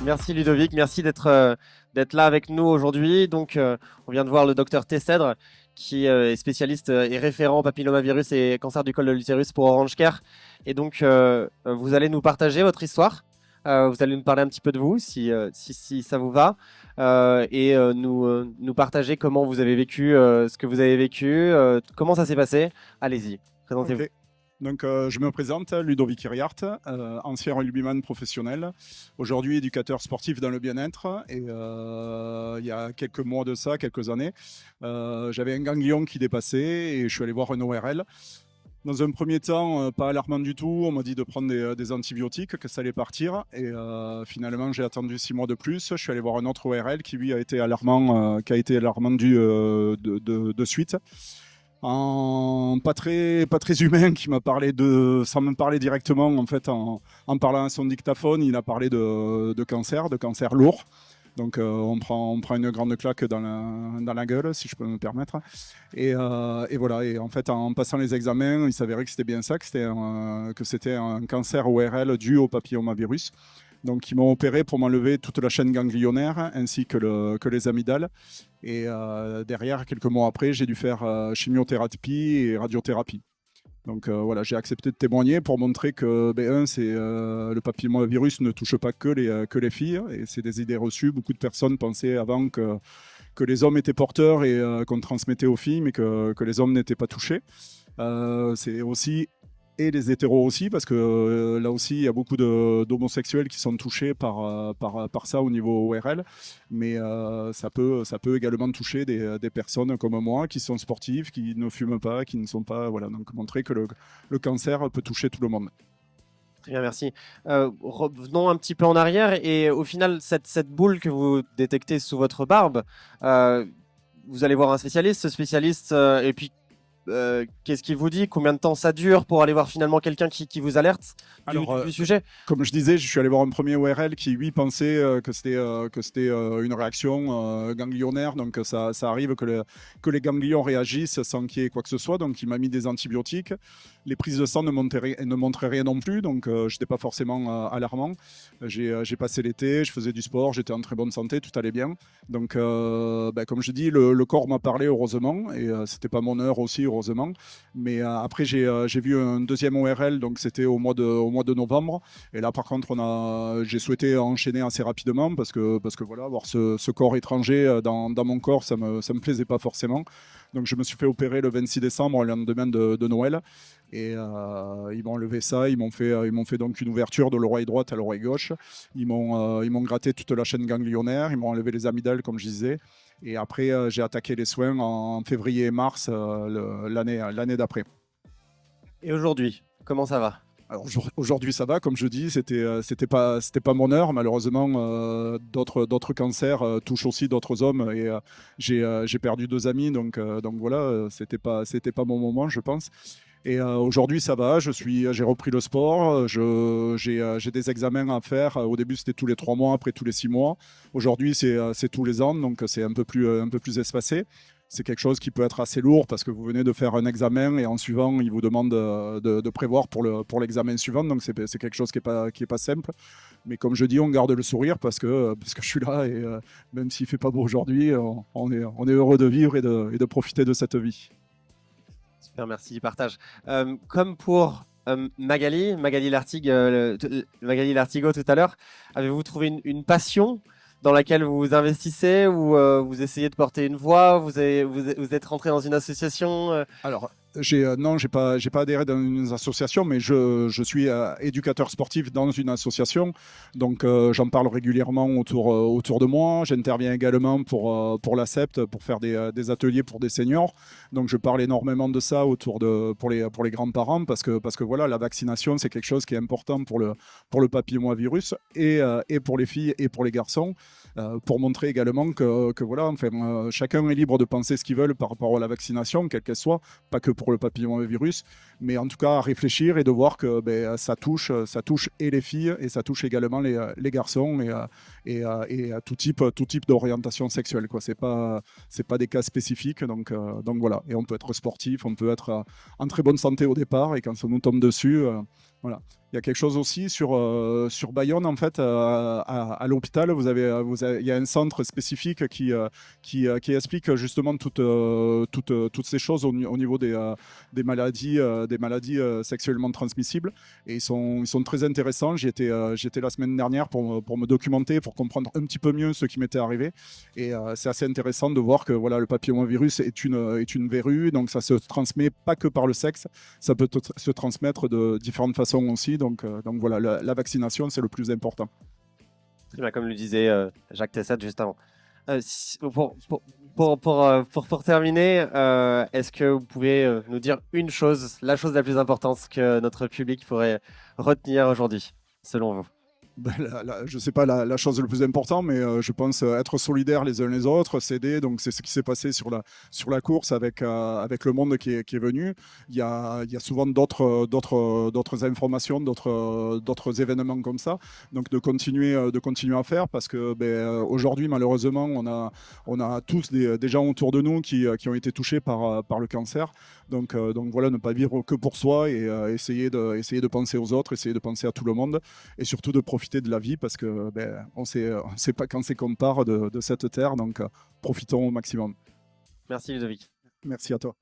Merci Ludovic, merci d'être là avec nous aujourd'hui. Donc, on vient de voir le docteur Tessèdre, qui est spécialiste et référent papillomavirus et cancer du col de l'utérus pour Orange Care. Et donc, vous allez nous partager votre histoire. Vous allez nous parler un petit peu de vous, si ça vous va, nous partager comment vous avez vécu ce que vous avez vécu, comment ça s'est passé. Allez-y, présentez-vous. Ok. Donc, je me présente, Ludovic Iriart, ancien rugbyman professionnel, aujourd'hui éducateur sportif dans le bien-être. Et il y a quelques mois de ça, quelques années, j'avais un ganglion qui dépassait et je suis allé voir un ORL. Dans un premier temps, pas alarmant du tout, on m'a dit de prendre des antibiotiques, que ça allait partir. Et finalement, j'ai attendu 6 mois de plus. Je suis allé voir un autre ORL qui, lui, a été alarmant, de suite. Pas très humain, qui m'a parlé sans me parler directement, en fait, en parlant à son dictaphone, il a parlé de cancer lourd. Donc on prend une grande claque dans la gueule, si je peux me permettre. Et voilà. Et en fait, en passant les examens, il s'avérait que c'était bien ça, que c'était un cancer ORL dû au papillomavirus. Donc, ils m'ont opéré pour m'enlever toute la chaîne ganglionnaire ainsi que les amygdales. Et derrière, quelques mois après, j'ai dû faire chimiothérapie et radiothérapie. Donc voilà, j'ai accepté de témoigner pour montrer que le papillomavirus ne touche pas que les filles. Et c'est des idées reçues. Beaucoup de personnes pensaient avant que les hommes étaient porteurs et qu'on transmettait aux filles, mais que les hommes n'étaient pas touchés. C'est aussi et les hétéros aussi, parce que là aussi, il y a beaucoup d'homosexuels qui sont touchés par ça au niveau ORL, mais ça peut également toucher des personnes comme moi, qui sont sportives, qui ne fument pas, qui ne sont pas... Voilà, donc montrer que le cancer peut toucher tout le monde. Très bien, merci. Revenons un petit peu en arrière et au final, cette boule que vous détectez sous votre barbe, vous allez voir un spécialiste, ce spécialiste, et puis qu'est-ce qu'il vous dit? Combien de temps ça dure pour aller voir finalement quelqu'un qui vous alerte du sujet? Comme je disais, je suis allé voir un premier ORL qui, lui, pensait que c'était une réaction ganglionnaire. Donc, ça arrive que les ganglions réagissent sans qu'il y ait quoi que ce soit. Donc, il m'a mis des antibiotiques. Les prises de sang ne montraient rien non plus. Donc, je n'étais pas forcément alarmant. J'ai passé l'été, je faisais du sport, j'étais en très bonne santé, tout allait bien. Donc, comme je dis, le corps m'a parlé, heureusement. Et c'était pas mon heure aussi, heureusement. Mais après, j'ai vu un deuxième ORL, donc c'était au mois de novembre. Et là, par contre, j'ai souhaité enchaîner assez rapidement parce que voilà, avoir ce corps étranger dans mon corps, ça me plaisait pas forcément. Donc, je me suis fait opérer le 26 décembre, le lendemain de Noël. Et ils m'ont enlevé ça, ils m'ont fait donc une ouverture de l'oreille droite à l'oreille gauche. Ils m'ont gratté toute la chaîne ganglionnaire, ils m'ont enlevé les amygdales, comme je disais. Et après, j'ai attaqué les soins en février et mars l'année d'après. Et aujourd'hui, comment ça va? Alors aujourd'hui ça va, comme je dis, c'était pas mon heure. Malheureusement, d'autres cancers touchent aussi d'autres hommes et j'ai perdu 2 amis, donc voilà, c'était pas mon moment, je pense. Et aujourd'hui ça va, j'ai repris le sport, j'ai des examens à faire. Au début c'était tous les 3 mois, après tous les 6 mois. Aujourd'hui c'est tous les ans, donc c'est un peu plus espacé. C'est quelque chose qui peut être assez lourd parce que vous venez de faire un examen et en suivant, ils vous demandent de prévoir pour l'examen suivant. Donc, c'est quelque chose qui est pas simple. Mais comme je dis, on garde le sourire parce que je suis là et même s'il ne fait pas beau aujourd'hui, on est heureux de vivre et de profiter de cette vie. Super, merci du partage. Comme pour Magali Lartigot tout à l'heure, avez-vous trouvé une passion dans laquelle vous vous investissez ou vous essayez de porter une voix, vous êtes rentré dans une association Alors, non, j'ai pas adhéré dans une association, mais je suis éducateur sportif dans une association, donc j'en parle régulièrement autour de moi. J'interviens également pour l'ASEPT, pour faire des ateliers pour des seniors. Donc je parle énormément de ça pour les grands-parents parce que voilà, la vaccination c'est quelque chose qui est important pour le papillomavirus et pour les filles et pour les garçons. Pour montrer également que voilà, enfin, chacun est libre de penser ce qu'il veut par rapport à la vaccination, quelle qu'elle soit, pas que pour le papillomavirus, mais en tout cas à réfléchir et de voir que ça touche et les filles et ça touche également les garçons et tout type d'orientation sexuelle, quoi. C'est pas des cas spécifiques, donc voilà. Et on peut être sportif, on peut être en très bonne santé au départ, et quand ça nous tombe dessus, Voilà. Il y a quelque chose aussi sur Bayonne, en fait, à l'hôpital, il y a un centre spécifique qui explique justement toutes ces choses au niveau des maladies sexuellement transmissibles. Et ils sont très intéressants. J'étais la semaine dernière pour me documenter, pour comprendre un petit peu mieux ce qui m'était arrivé. Et c'est assez intéressant de voir que voilà, le papillomavirus est une verrue, donc ça se transmet pas que par le sexe, ça peut se transmettre de différentes façons aussi. Donc voilà, la vaccination, c'est le plus important. Très bien, comme le disait Jacques Tessat juste avant. Pour terminer, est-ce que vous pouvez nous dire une chose, la chose la plus importante que notre public pourrait retenir aujourd'hui, selon vous? Ben, je ne sais pas la chose le plus importante, mais je pense être solidaires les uns les autres, s'aider. Donc c'est ce qui s'est passé sur la course avec le monde qui est venu. Il y a souvent d'autres informations, d'autres événements comme ça. Donc de continuer à faire, parce que aujourd'hui malheureusement on a tous des gens autour de nous qui ont été touchés par le cancer. Donc voilà, ne pas vivre que pour soi et essayer de penser aux autres, essayer de penser à tout le monde, et surtout de profiter de la vie, parce que on sait pas quand c'est qu'on part de cette terre, donc profitons au maximum. Merci Ludovic. Merci à toi.